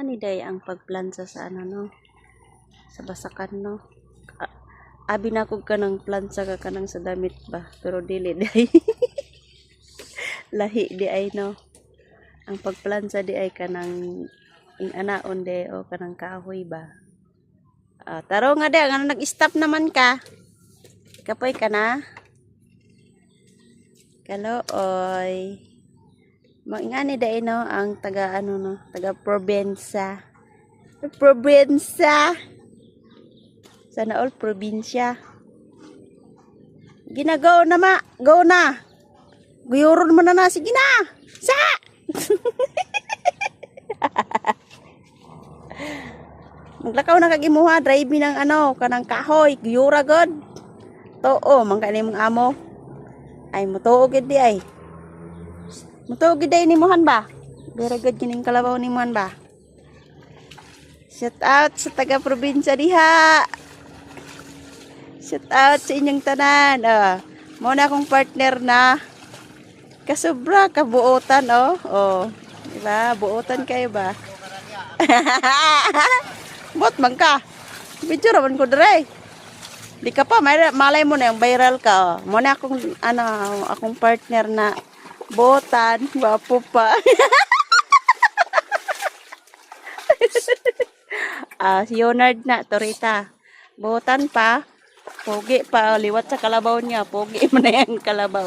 Ani day ang pagplansa sa ano no, sa basakan no. Abi na kog kanang plansa ka kanang sa damit ba, pero dili day. Lahi di ay no. Ang pagplansa di ay kanang anaon de o kanang kahoy ba. Taro nga de, nga nag-stop naman ka. Kapoy ka na. Kalooy. Mangani day no ang taga ano no, taga probinsya. Probinsya. Sana all probinsya. Ginagaw na ma, go na. Guyuron mo na sige na. Sa. Maglakaw na kagimuha, drive ng ano, kanang kahoy, guyura god. Too, mangkani mong amo. Ay mutuo gid di ay. Mutuo gid ay nimuhan ba? Very good kining kalabaw nimuhan ba? Shout out sa taga probinsya diha. Shout out sa inyong tanan. Mo na akong partner na kasubra kabuotan diba? Buotan kayo ba? Bot man ka. Video raman ko dire. Di ka pa malay mo na yung viral ka. Mo na akong partner na buotan, wapo pa. Si Leonard na Torita. Buotan pa. Pogi pa liwat sa kalabaw niya. Pogi mo na yung kalabaw.